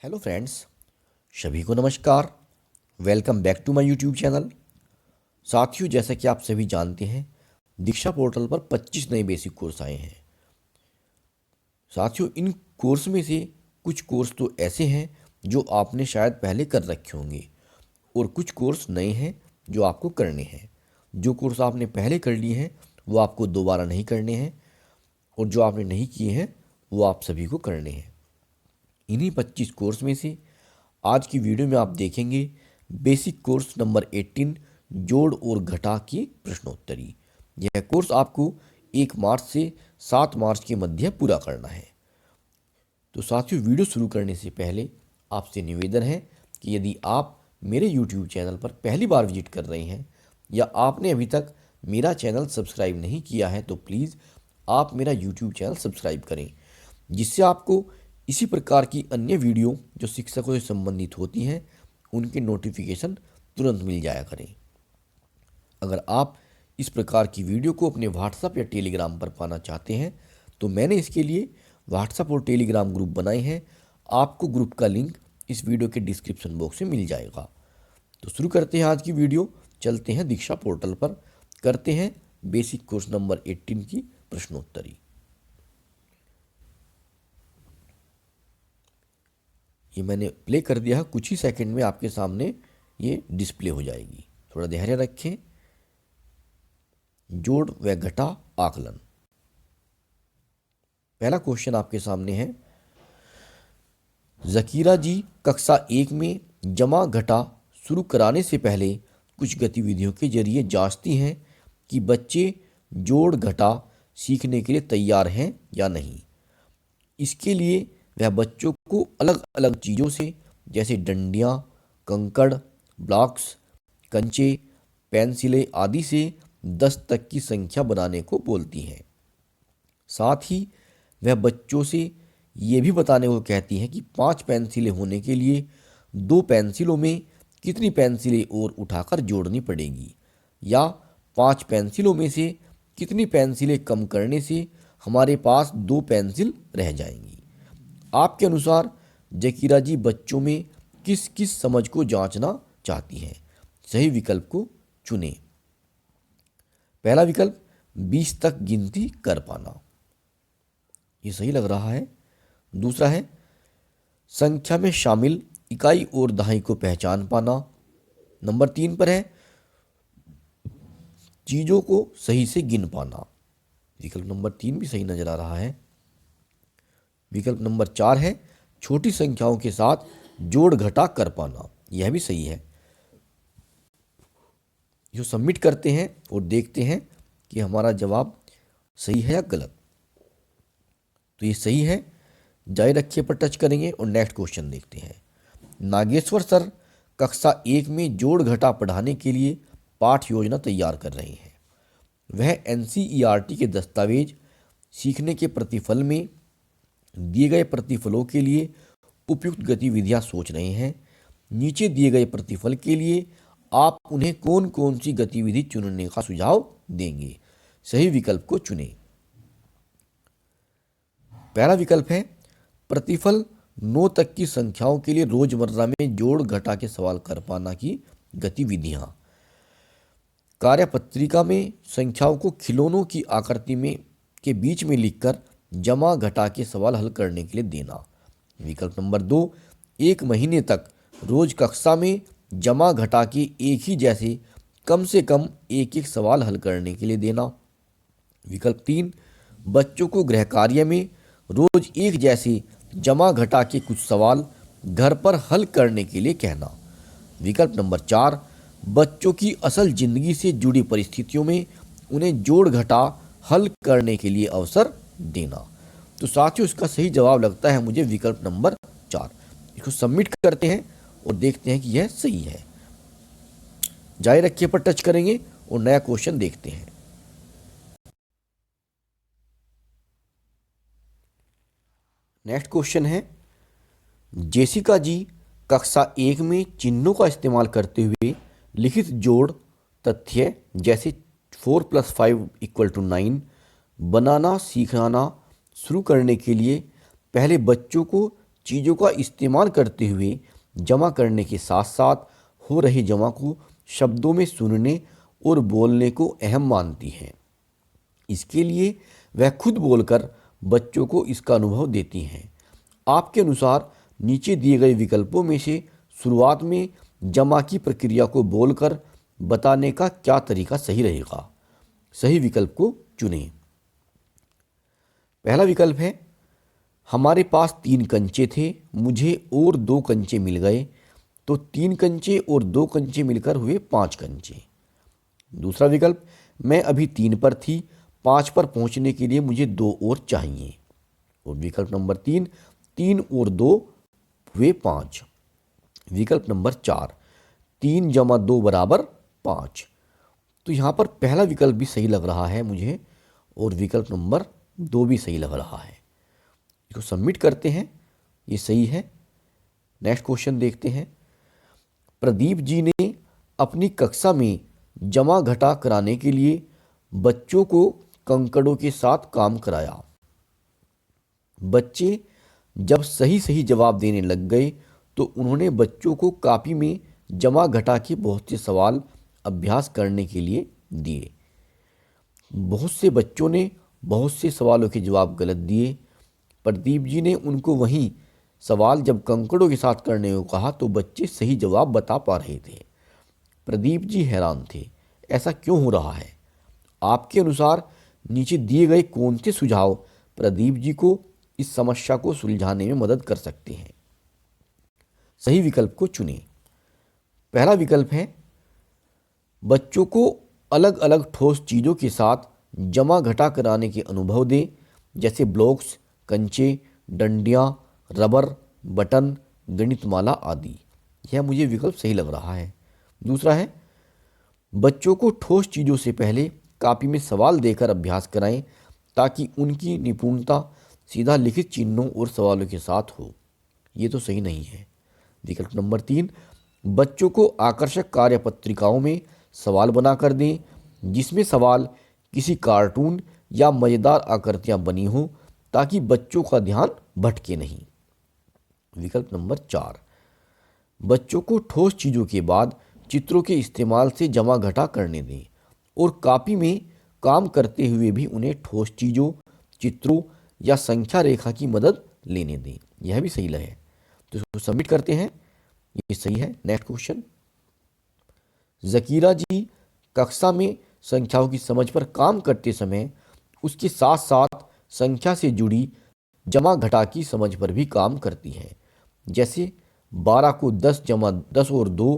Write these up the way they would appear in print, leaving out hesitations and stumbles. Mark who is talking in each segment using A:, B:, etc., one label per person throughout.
A: Hello friends, सभी को नमस्कार। Welcome back to my YouTube channel. साथियों, जैसा कि आप सभी जानते हैं, दीक्षा पोर्टल पर 25 नए बेसिक कोर्स आए हैं। साथियों, इन कोर्स में से कुछ कोर्स तो ऐसे हैं जो आपने शायद पहले कर रखे होंगे और कुछ कोर्स नए हैं जो आपको करने हैं। जो कोर्स आपने पहले कर लिए हैं वो आपको दोबारा नहीं करने हैं और जो आपने नहीं किए हैं वो आप सभी को करने हैं। इन्हीं 25 कोर्स में से आज की वीडियो में आप देखेंगे बेसिक कोर्स नंबर 18 जोड़ और घटा की प्रश्नोत्तरी। यह कोर्स आपको 1 मार्च से 7 मार्च के मध्य पूरा करना है। तो साथियों, वीडियो शुरू करने से पहले आपसे निवेदन है कि यदि आप मेरे YouTube चैनल पर पहली बार विजिट कर रहे हैं या आपने अभी तक मेरा चैनल सब्सक्राइब नहीं किया है तो प्लीज़ आप मेरा YouTube चैनल सब्सक्राइब करें, जिससे आपको इसी प्रकार की अन्य वीडियो जो शिक्षकों से संबंधित होती हैं उनके नोटिफिकेशन तुरंत मिल जाया करें। अगर आप इस प्रकार की वीडियो को अपने व्हाट्सएप या टेलीग्राम पर पाना चाहते हैं तो मैंने इसके लिए व्हाट्सएप और टेलीग्राम ग्रुप बनाए हैं। आपको ग्रुप का लिंक इस वीडियो के डिस्क्रिप्शन बॉक्स में मिल जाएगा। तो शुरू करते हैं आज की वीडियो। चलते हैं दीक्षा पोर्टल पर, करते हैं बेसिक कोर्स नंबर 18 की प्रश्नोत्तरी। ये मैंने प्ले कर दिया है, कुछ ही सेकंड में आपके सामने ये डिस्प्ले हो जाएगी। थोड़ा धैर्य रखें। जोड़ व घटा आकलन। पहला क्वेश्चन आपके सामने है, जकीरा जी कक्षा 1 में जमा घटा शुरू कराने से पहले कुछ गतिविधियों के जरिए जांचती हैं कि बच्चे जोड़ घटा सीखने के लिए तैयार हैं या नहीं। इसके लिए वह बच्चों को अलग अलग चीज़ों से, जैसे डंडियाँ, कंकड़, ब्लॉक्स, कंचे, पेंसिलें आदि से 10 तक की संख्या बनाने को बोलती हैं। साथ ही वह बच्चों से ये भी बताने को कहती हैं कि 5 पेंसिलें होने के लिए 2 पेंसिलों में कितनी पेंसिलें और उठाकर जोड़नी पड़ेगी, या 5 पेंसिलों में से कितनी पेंसिलें कम करने से हमारे पास 2 पेंसिल रह जाएंगी। आपके अनुसार जकीरा जी बच्चों में किस किस समझ को जांचना चाहती हैं। सही विकल्प को चुनें। पहला विकल्प 20 तक गिनती कर पाना, ये सही लग रहा है। दूसरा है संख्या में शामिल इकाई और दहाई को पहचान पाना। नंबर 3 पर है चीज़ों को सही से गिन पाना। विकल्प नंबर 3 भी सही नजर आ रहा है। विकल्प नंबर 4 है छोटी संख्याओं के साथ जोड़ घटा कर पाना, यह भी सही है। जो सबमिट करते हैं और देखते हैं कि हमारा जवाब सही है या गलत। तो ये सही है। जारी रखिए पर टच करेंगे और नेक्स्ट क्वेश्चन देखते हैं। नागेश्वर सर कक्षा 1 में जोड़ घटा पढ़ाने के लिए पाठ योजना तैयार कर रहे हैं। वह NCERT के दस्तावेज सीखने के प्रतिफल में दिए गए प्रतिफलों के लिए उपयुक्त गतिविधियां सोच रहे हैं। नीचे दिए गए प्रतिफल के लिए आप उन्हें कौन कौन सी गतिविधि चुनने का सुझाव देंगे। सही विकल्प को चुनें। पहला विकल्प है प्रतिफल 9 तक की संख्याओं के लिए रोजमर्रा में जोड़ घटा के सवाल कर पाना की गतिविधियां। कार्यपत्रिका में संख्याओं को खिलौनों की आकृति में के बीच में लिखकर जमा घटा के सवाल हल करने के लिए देना। विकल्प नंबर 2, 1 महीने तक रोज कक्षा में जमा घटा के एक ही जैसे कम से कम एक एक सवाल हल करने के लिए देना। विकल्प 3, बच्चों को गृह कार्य में रोज एक जैसे जमा घटा के कुछ सवाल घर पर हल करने के लिए कहना। विकल्प नंबर 4, बच्चों की असल जिंदगी से जुड़ी परिस्थितियों में उन्हें जोड़ घटा हल करने के लिए अवसर देना। तो साथियों, इसका सही जवाब लगता है मुझे विकल्प नंबर 4। इसको सबमिट करते हैं और देखते हैं कि यह सही है। जारी रखिए पर टच करेंगे और नया क्वेश्चन देखते हैं। नेक्स्ट क्वेश्चन है, जेसिका जी कक्षा 1 में चिन्हों का इस्तेमाल करते हुए लिखित जोड़ तथ्य जैसे 4 + 5 = 9 बनाना सीखना शुरू करने के लिए पहले बच्चों को चीज़ों का इस्तेमाल करते हुए जमा करने के साथ साथ हो रही जमा को शब्दों में सुनने और बोलने को अहम मानती हैं। इसके लिए वह खुद बोलकर बच्चों को इसका अनुभव देती हैं। आपके अनुसार नीचे दिए गए विकल्पों में से शुरुआत में जमा की प्रक्रिया को बोलकर बताने का क्या तरीका सही रहेगा? सही विकल्प को चुनें। पहला विकल्प है, हमारे पास 3 कंचे थे, मुझे और 2 कंचे मिल गए, तो 3 कंचे और 2 कंचे मिलकर हुए 5 कंचे। दूसरा विकल्प, मैं अभी 3 पर थी, 5 पर पहुंचने के लिए मुझे 2 और चाहिए। और विकल्प नंबर 3, 3 और 2 हुए 5। विकल्प नंबर 4, 3 जमा 2 बराबर 5। तो यहाँ पर पहला विकल्प भी सही लग रहा है मुझे, और विकल्प नंबर 2 भी सही लग रहा है। इसको सबमिट करते हैं, ये सही है। नेक्स्ट क्वेश्चन देखते हैं। प्रदीप जी ने अपनी कक्षा में जमा घटा कराने के लिए बच्चों को कंकड़ों के साथ काम कराया। बच्चे जब सही सही जवाब देने लग गए तो उन्होंने बच्चों को कॉपी में जमा घटा के बहुत से सवाल अभ्यास करने के लिए दिए। बहुत से बच्चों ने बहुत से सवालों के जवाब गलत दिए। प्रदीप जी ने उनको वही सवाल जब कंकड़ों के साथ करने को कहा तो बच्चे सही जवाब बता पा रहे थे। प्रदीप जी हैरान थे, ऐसा क्यों हो रहा है? आपके अनुसार नीचे दिए गए कौन से सुझाव प्रदीप जी को इस समस्या को सुलझाने में मदद कर सकते हैं? सही विकल्प को चुनें। पहला विकल्प है, बच्चों को अलग अलग ठोस चीज़ों के साथ जमा घटा कराने के अनुभव दें, जैसे ब्लॉक्स, कंचे, डंडियाँ, रबर, बटन, गणितमाला आदि। यह मुझे विकल्प सही लग रहा है। दूसरा है, बच्चों को ठोस चीज़ों से पहले कॉपी में सवाल देकर अभ्यास कराएं ताकि उनकी निपुणता सीधा लिखित चिन्हों और सवालों के साथ हो। ये तो सही नहीं है। विकल्प नंबर 3, बच्चों को आकर्षक कार्यपत्रिकाओं में सवाल बनाकर दें जिसमें सवाल किसी कार्टून या मज़ेदार आकृतियाँ बनी हों ताकि बच्चों का ध्यान भटके नहीं। विकल्प नंबर 4, बच्चों को ठोस चीज़ों के बाद चित्रों के इस्तेमाल से जमा घटा करने दें और कॉपी में काम करते हुए भी उन्हें ठोस चीज़ों, चित्रों या संख्या रेखा की मदद लेने दें। यह भी सही है। तो इसको सबमिट करते हैं, ये सही है। नेक्स्ट क्वेश्चन, ज़कीरा जी कक्षा में संख्याओं की समझ पर काम करते समय उसके साथ साथ संख्या से जुड़ी जमा घटा की समझ पर भी काम करती हैं। जैसे 12 को 10 जमा 10 और 2,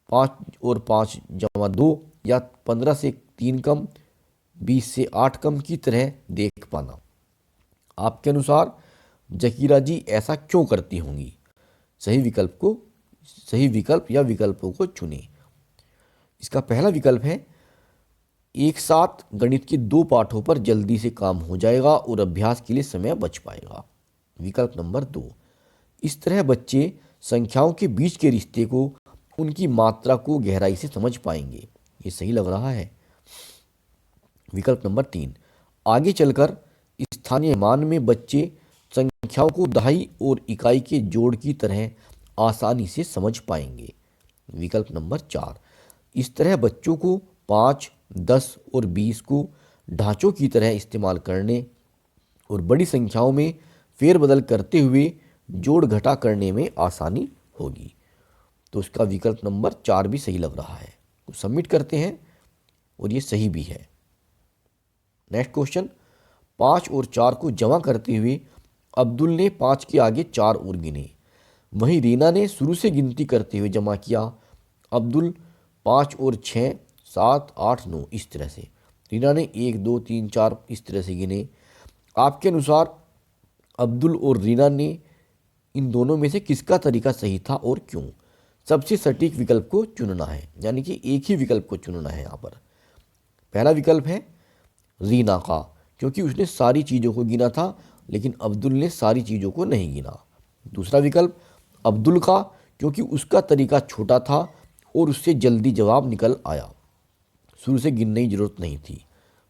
A: 5 और 5 जमा 2, या 15 से 3 कम, 20 से 8 कम की तरह देख पाना। आपके अनुसार ज़कीरा जी ऐसा क्यों करती होंगी? सही विकल्प या विकल्पों को चुनें। इसका पहला विकल्प है, एक साथ गणित के 2 पाठों पर जल्दी से काम हो जाएगा और अभ्यास के लिए समय बच पाएगा। विकल्प नंबर 2, इस तरह बच्चे संख्याओं के बीच के रिश्ते को, उनकी मात्रा को गहराई से समझ पाएंगे। ये सही लग रहा है। विकल्प नंबर 3, आगे चलकर स्थानीय मान में बच्चे संख्याओं को दहाई और इकाई के जोड़ की तरह आसानी से समझ पाएंगे। विकल्प नंबर 4, इस तरह बच्चों को 5, 10 और 20 को ढांचों की तरह इस्तेमाल करने और बड़ी संख्याओं में फेरबदल करते हुए जोड़ घटा करने में आसानी होगी। तो इसका विकल्प नंबर 4 भी सही लग रहा है। तो सबमिट करते हैं, और ये सही भी है। नेक्स्ट क्वेश्चन, 5 और 4 को जमा करते हुए अब्दुल ने 5 के आगे 4 और गिने, वहीं रीना ने शुरू से गिनती करते हुए जमा किया। अब्दुल 5 और 6, 7, 8, 9 इस तरह से, रीना ने 1, 2, 3, 4 इस तरह से गिने। आपके अनुसार अब्दुल और रीना ने इन दोनों में से किसका तरीका सही था और क्यों? सबसे सटीक विकल्प को चुनना है, यानी कि एक ही विकल्प को चुनना है यहाँ पर। पहला विकल्प है रीना का, क्योंकि उसने सारी चीज़ों को गिना था लेकिन अब्दुल ने सारी चीज़ों को नहीं गिना। दूसरा विकल्प अब्दुल का, क्योंकि उसका तरीका छोटा था और उससे जल्दी जवाब निकल आया, शुरू से गिनने की जरूरत नहीं थी।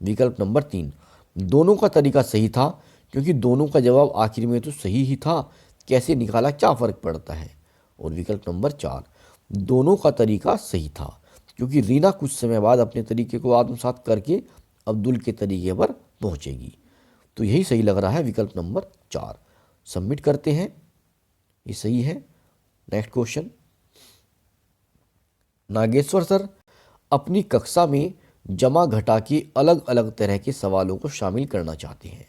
A: विकल्प नंबर 3, दोनों का तरीका सही था, क्योंकि दोनों का जवाब आखिर में तो सही ही था, कैसे निकाला, क्या फ़र्क पड़ता है। और विकल्प नंबर 4, दोनों का तरीका सही था, क्योंकि रीना कुछ समय बाद अपने तरीके को आत्मसात करके अब्दुल के तरीके पर पहुंचेगी। तो यही सही लग रहा है, विकल्प नंबर 4। सबमिट करते हैं, ये सही है। नेक्स्ट क्वेश्चन, नागेश्वर सर अपनी कक्षा में जमा घटा के अलग अलग तरह के सवालों को शामिल करना चाहते हैं।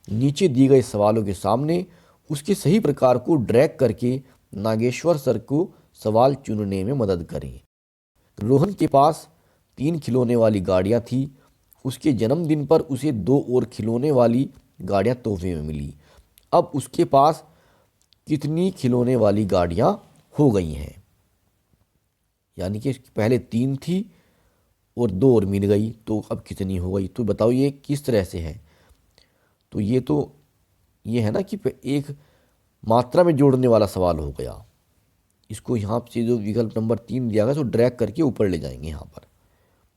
A: नीचे दिए गए सवालों के सामने उसके सही प्रकार को ड्रैग करके नागेश्वर सर को सवाल चुनने में मदद करें। रोहन के पास 3 खिलौने वाली गाड़ियां थी। उसके जन्मदिन पर उसे 2 और खिलौने वाली गाड़ियां तोहफे में मिली। अब उसके पास कितनी खिलौने वाली गाड़ियां हो गई हैं? यानी कि पहले 3 थी और 2 और मिल गई, तो अब कितनी हो गई? तो बताओ ये किस तरह से है? तो ये है ना कि एक मात्रा में जोड़ने वाला सवाल हो गया। इसको यहाँ से जो विकल्प नंबर 3 दिया गया तो ड्रैग करके ऊपर ले जाएंगे यहाँ पर,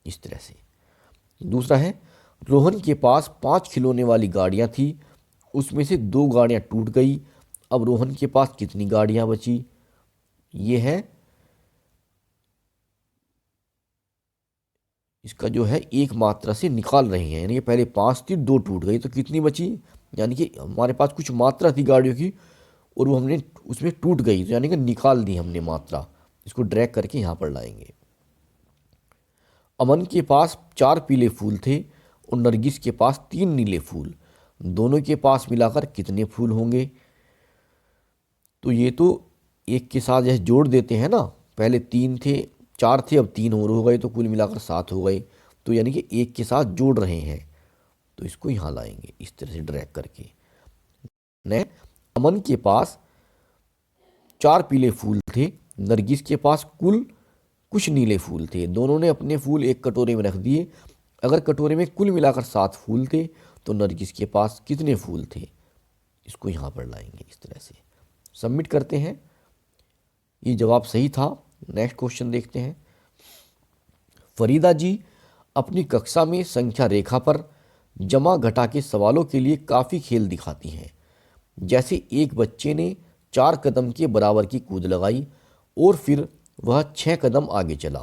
A: इस तरह से। दूसरा है, रोहन के पास 5 खिलौने वाली गाड़ियाँ थी। उसमें से 2 गाड़ियाँ टूट गई। अब रोहन के पास कितनी गाड़ियाँ बची? ये है, इसका जो है एक मात्रा से निकाल रहे हैं, यानी कि पहले 5 थी, 2 टूट गई, तो कितनी बची? यानी कि हमारे पास कुछ मात्रा थी गाड़ियों की और वो हमने उसमें टूट गई, तो यानी कि निकाल दी हमने मात्रा। इसको ड्रैग करके यहाँ पर लाएंगे। अमन के पास 4 पीले फूल थे और नरगिस के पास 3 नीले फूल। दोनों के पास मिलाकर कितने फूल होंगे? तो ये तो एक के साथ जैसे जोड़ देते हैं ना, पहले 3 थे, 4 थे, अब 3 और हो गए, तो कुल मिलाकर 7 हो गए। तो यानी कि एक के साथ जोड़ रहे हैं, तो इसको यहाँ लाएंगे इस तरह से ड्रैग करके। ने अमन के पास 4 पीले फूल थे, नरगिस के पास कुल कुछ नीले फूल थे। दोनों ने अपने फूल एक कटोरे में रख दिए। अगर कटोरे में कुल मिलाकर 7 फूल थे तो नरगिस के पास कितने फूल थे? इसको यहाँ पर लाएंगे इस तरह से। सबमिट करते हैं, ये जवाब सही था। नेक्स्ट क्वेश्चन देखते हैं। फरीदा जी अपनी कक्षा में संख्या रेखा पर जमा घटा के सवालों के लिए काफ़ी खेल दिखाती हैं। जैसे एक बच्चे ने 4 कदम के बराबर की कूद लगाई और फिर वह 6 कदम आगे चला।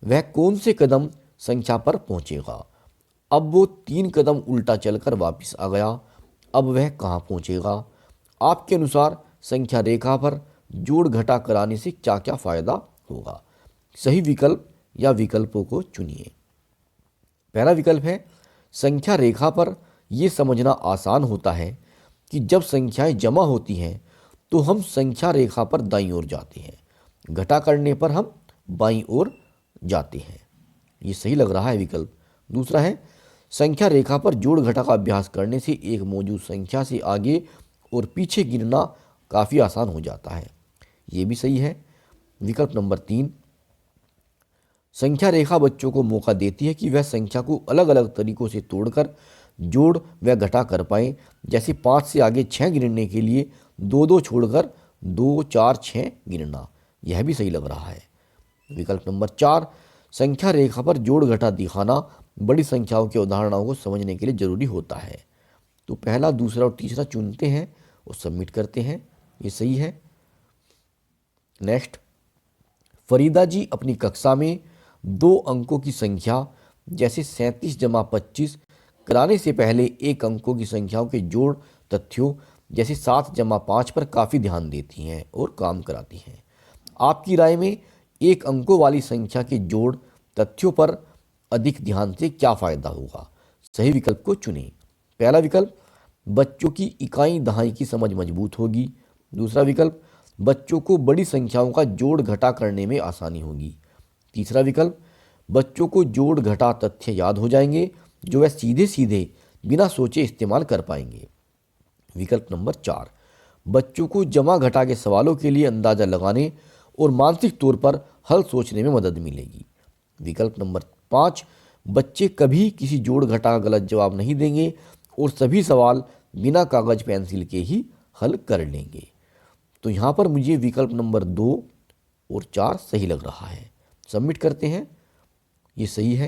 A: वह कौन से कदम संख्या पर पहुंचेगा? अब वो 3 कदम उल्टा चलकर वापस आ गया। अब वह कहाँ पहुंचेगा? आपके अनुसार संख्या रेखा पर जोड़ घटा कराने से क्या क्या फ़ायदा होगा? सही विकल्प या विकल्पों को चुनिए। पहला विकल्प है, संख्या रेखा पर यह समझना आसान होता है कि जब संख्याएं जमा होती हैं तो हम संख्या रेखा पर दाईं ओर जाते हैं, घटा करने पर हम बाईं ओर जाते हैं। ये सही लग रहा है विकल्प। दूसरा है, संख्या रेखा पर जोड़ घटा का अभ्यास करने से एक मौजूद संख्या से आगे और पीछे गिनना काफ़ी आसान हो जाता है। ये भी सही है। विकल्प नंबर 3, संख्या रेखा बच्चों को मौका देती है कि वह संख्या को अलग अलग तरीकों से तोड़कर जोड़ व घटा कर पाएं। जैसे 5 से आगे 6 गिनने के लिए 2-2 छोड़कर 2, 4, 6 गिनना। यह भी सही लग रहा है। विकल्प नंबर 4, संख्या रेखा पर जोड़ घटा दिखाना बड़ी संख्याओं के उदाहरणों को समझने के लिए जरूरी होता है। तो पहला, दूसरा और तीसरा चुनते हैं और सबमिट करते हैं। ये सही है। नेक्स्ट, फरीदा जी अपनी कक्षा में 2 अंकों की संख्या जैसे 37 जमा 25 कराने से पहले एक अंकों की संख्याओं के जोड़ तथ्यों जैसे 7 जमा 5 पर काफ़ी ध्यान देती हैं और काम कराती हैं। आपकी राय में एक अंकों वाली संख्या के जोड़ तथ्यों पर अधिक ध्यान से क्या फ़ायदा होगा? सही विकल्प को चुनें। पहला विकल्प, बच्चों की इकाई दहाई की समझ मजबूत होगी। दूसरा विकल्प, बच्चों को बड़ी संख्याओं का जोड़ घटा करने में आसानी होगी। तीसरा विकल्प, बच्चों को जोड़ घटा तथ्य याद हो जाएंगे जो वह सीधे सीधे बिना सोचे इस्तेमाल कर पाएंगे। विकल्प नंबर 4, बच्चों को जमा घटा के सवालों के लिए अंदाज़ा लगाने और मानसिक तौर पर हल सोचने में मदद मिलेगी। विकल्प नंबर 5, बच्चे कभी किसी जोड़ घटा का गलत जवाब नहीं देंगे और सभी सवाल बिना कागज पेंसिल के ही हल कर लेंगे। तो यहाँ पर मुझे विकल्प नंबर 2 और 4 सही लग रहा है। सबमिट करते हैं, ये सही है।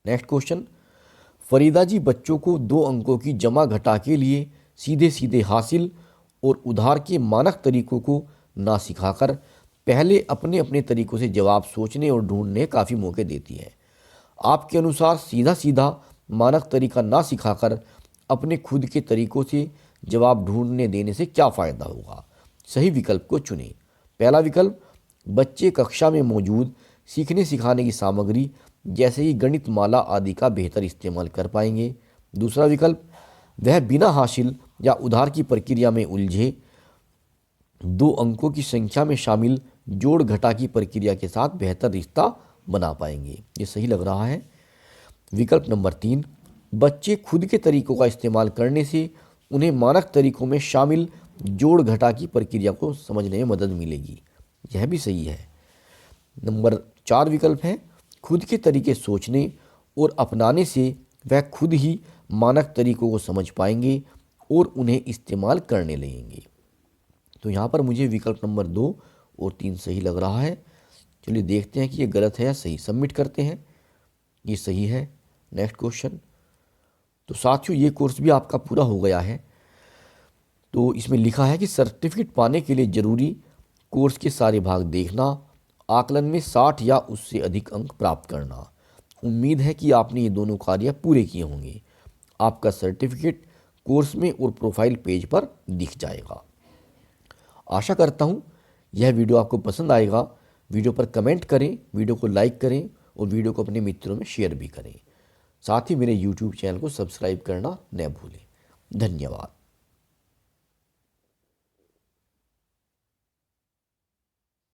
A: नेक्स्ट क्वेश्चन, फरीदा जी बच्चों को 2 अंकों की जमा घटा के लिए सीधे सीधे हासिल और उधार के मानक तरीकों को ना सिखाकर पहले अपने अपने तरीकों से जवाब सोचने और ढूंढने काफ़ी मौके देती है। आपके अनुसार सीधा सीधा मानक तरीका ना सिखाकर अपने खुद के तरीकों से जवाब ढूंढने देने से क्या फ़ायदा होगा? सही विकल्प को चुनें। पहला विकल्प, बच्चे कक्षा में मौजूद सीखने सिखाने की सामग्री जैसे कि गणित माला आदि का बेहतर इस्तेमाल कर पाएंगे। दूसरा विकल्प, वह बिना हासिल या उधार की प्रक्रिया में उलझे 2 अंकों की संख्या में शामिल जोड़ घटा की प्रक्रिया के साथ बेहतर रिश्ता बना पाएंगे। ये सही लग रहा है। विकल्प नंबर 3, बच्चे खुद के तरीकों का इस्तेमाल करने से उन्हें मानक तरीकों में शामिल जोड़ घटा की प्रक्रिया को समझने में मदद मिलेगी। यह भी सही है। नंबर 4 विकल्प है, खुद के तरीके सोचने और अपनाने से वह खुद ही मानक तरीकों को समझ पाएंगे और उन्हें इस्तेमाल करने लगेंगे। तो यहाँ पर मुझे विकल्प नंबर 2 और 3 सही लग रहा है। चलिए देखते हैं कि ये गलत है या सही। सबमिट करते हैं। ये सही है। Next question. तो साथियों, ये कोर्स भी आपका पूरा हो गया है। तो इसमें लिखा है कि सर्टिफिकेट पाने के लिए ज़रूरी कोर्स के सारे भाग देखना, आकलन में 60 या उससे अधिक अंक प्राप्त करना। उम्मीद है कि आपने ये दोनों कार्य पूरे किए होंगे। आपका सर्टिफिकेट कोर्स में और प्रोफाइल पेज पर दिख जाएगा। आशा करता हूँ यह वीडियो आपको पसंद आएगा। वीडियो पर कमेंट करें, वीडियो को लाइक करें और वीडियो को अपने मित्रों में शेयर भी करें। साथ ही मेरे YouTube चैनल को सब्सक्राइब करना न भूलें। धन्यवाद।